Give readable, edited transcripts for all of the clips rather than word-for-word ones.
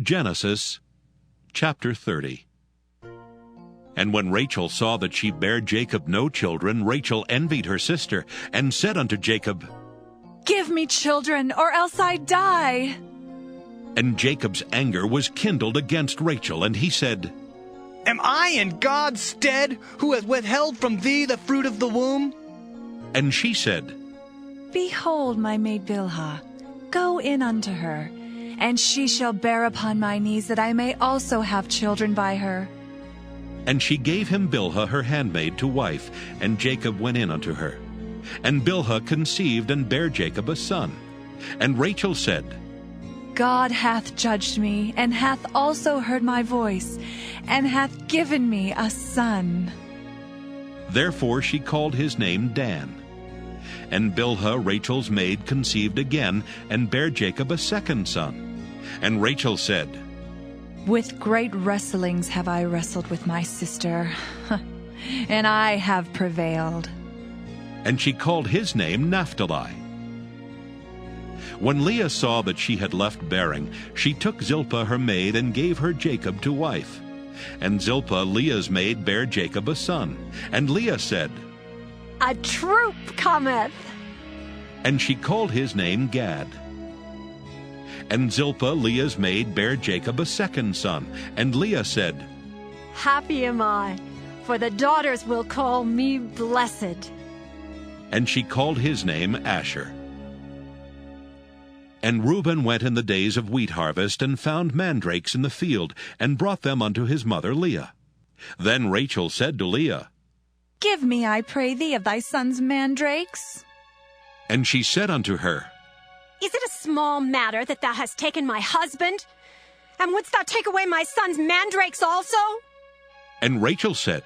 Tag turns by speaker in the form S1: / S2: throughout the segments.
S1: Genesis chapter 30. And when Rachel saw that she bare Jacob no children, Rachel envied her sister, and said unto Jacob,
S2: "Give me children, or else I die."
S1: And Jacob's anger was kindled against Rachel, and he said,
S3: Am I in God's stead, who hath withheld from thee the fruit of the womb?
S1: And she said,
S2: Behold my maid Bilhah, go in unto her, and she shall bear upon my knees, that I may also have children by her.
S1: And she gave him Bilhah her handmaid to wife, and Jacob went in unto her. And Bilhah conceived and bare Jacob a son. And Rachel said,
S2: God hath judged me, and hath also heard my voice, and hath given me a son.
S1: Therefore she called his name Dan. And Bilhah Rachel's maid conceived again, and bare Jacob a second son. And Rachel said,
S2: With great wrestlings have I wrestled with my sister, and I have prevailed.
S1: And she called his name Naphtali. When Leah saw that she had left bearing, she took Zilpah her maid, and gave her Jacob to wife. And Zilpah Leah's maid bare Jacob a son. And Leah said,
S4: A troop cometh.
S1: And she called his name Gad. And Zilpah Leah's maid bare Jacob a second son. And Leah said,
S4: Happy am I, for the daughters will call me blessed.
S1: And she called his name Asher. And Reuben went in the days of wheat harvest, and found mandrakes in the field, and brought them unto his mother Leah. Then Rachel said to Leah,
S2: Give me, I pray thee, of thy son's mandrakes.
S1: And she said unto her,
S4: Is it a small matter that thou hast taken my husband? And wouldst thou take away my son's mandrakes also?
S1: And Rachel said,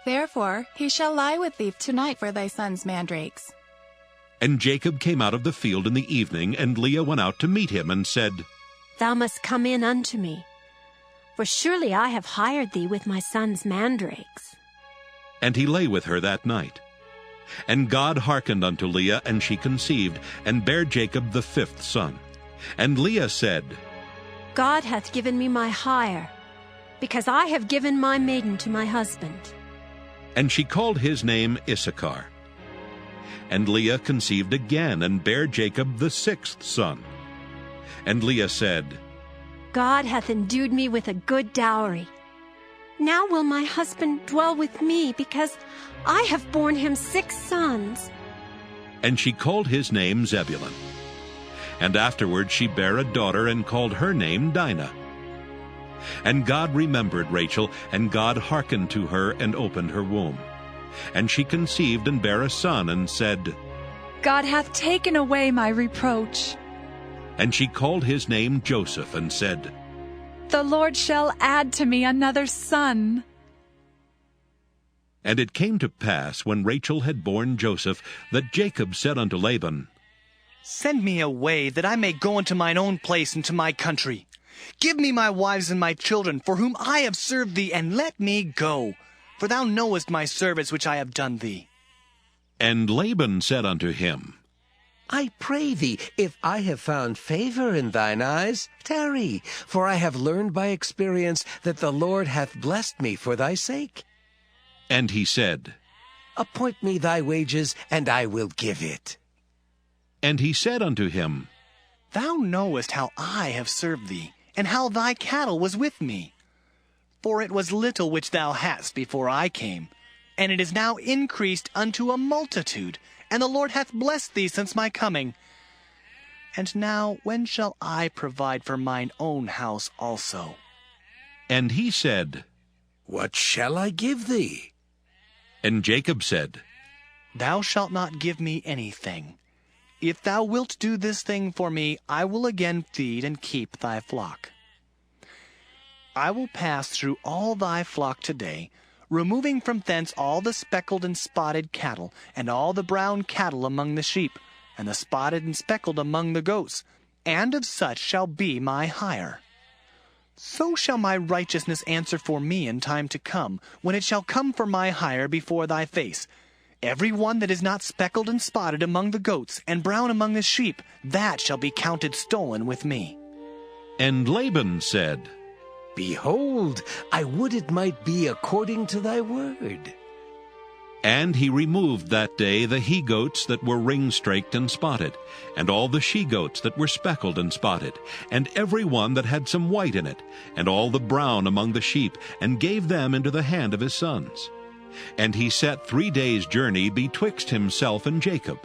S5: Therefore he shall lie with thee tonight for thy son's mandrakes.
S1: And Jacob came out of the field in the evening, and Leah went out to meet him, and said,
S4: Thou must come in unto me, for surely I have hired thee with my son's mandrakes.
S1: And he lay with her that night. And God hearkened unto Leah, and she conceived, and bare Jacob the fifth son. And Leah said,
S4: God hath given me my hire, because I have given my maiden to my husband.
S1: And she called his name Issachar. And Leah conceived again, and bare Jacob the sixth son. And Leah said,
S4: God hath endued me with a good dowry. Now will my husband dwell with me, because I have borne him 6 sons.
S1: And she called his name Zebulun. And afterward she bare a daughter, and called her name Dinah. And God remembered Rachel, and God hearkened to her, and opened her womb. And she conceived and bare a son, and said,
S2: God hath taken away my reproach.
S1: And she called his name Joseph, and said,
S2: The Lord shall add to me another son.
S1: And it came to pass, when Rachel had borne Joseph, that Jacob said unto Laban,
S3: Send me away, that I may go unto mine own place and to my country. Give me my wives and my children, for whom I have served thee, and let me go. For thou knowest my service which I have done thee.
S1: And Laban said unto him,
S6: I pray thee, if I have found favor in thine eyes, tarry, for I have learned by experience that the Lord hath blessed me for thy sake.
S1: And he said,
S6: Appoint me thy wages, and I will give it.
S1: And he said unto him,
S3: Thou knowest how I have served thee, and how thy cattle was with me. For it was little which thou hadst before I came, and it is now increased unto a multitude, and the Lord hath blessed thee since my coming. And now when shall I provide for mine own house also?
S1: And he said,
S6: What shall I give thee?
S1: And Jacob said,
S3: Thou shalt not give me anything. If thou wilt do this thing for me, I will again feed and keep thy flock. I will pass through all thy flock today, removing from thence all the speckled and spotted cattle, and all the brown cattle among the sheep, and the spotted and speckled among the goats, and of such shall be my hire. So shall my righteousness answer for me in time to come, when it shall come for my hire before thy face. Every one that is not speckled and spotted among the goats, and brown among the sheep, that shall be counted stolen with me.
S1: And Laban said,
S6: Behold, I would it might be according to thy word.
S1: And he removed that day the he-goats that were ring-straked and spotted, and all the she-goats that were speckled and spotted, and every one that had some white in it, and all the brown among the sheep, and gave them into the hand of his sons. And he set 3 days' journey betwixt himself and Jacob,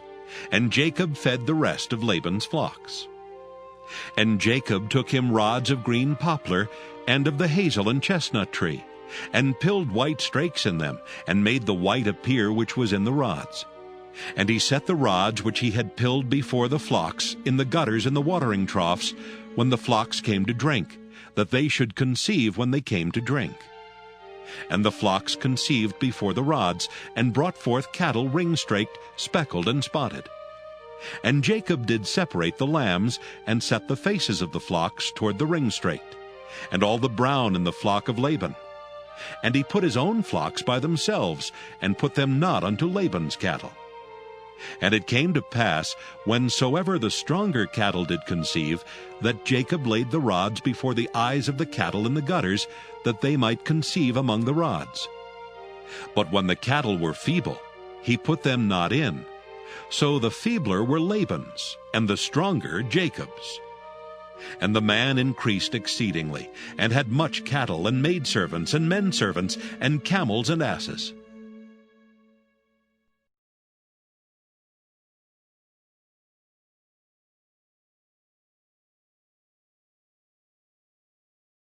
S1: and Jacob fed the rest of Laban's flocks. And Jacob took him rods of green poplar, and of the hazel and chestnut tree, and pilled white strakes in them, and made the white appear which was in the rods. And he set the rods which he had pilled before the flocks in the gutters and the watering troughs, when the flocks came to drink, that they should conceive when they came to drink. And the flocks conceived before the rods, and brought forth cattle ring-straked, speckled, and spotted. And Jacob did separate the lambs, and set the faces of the flocks toward the ring-straked, and all the brown in the flock of Laban. And he put his own flocks by themselves, and put them not unto Laban's cattle. And it came to pass, whensoever the stronger cattle did conceive, that Jacob laid the rods before the eyes of the cattle in the gutters, that they might conceive among the rods. But when the cattle were feeble, he put them not in. So the feebler were Laban's, and the stronger Jacob's. And the man increased exceedingly, and had much cattle, and maidservants, and menservants, and camels and asses.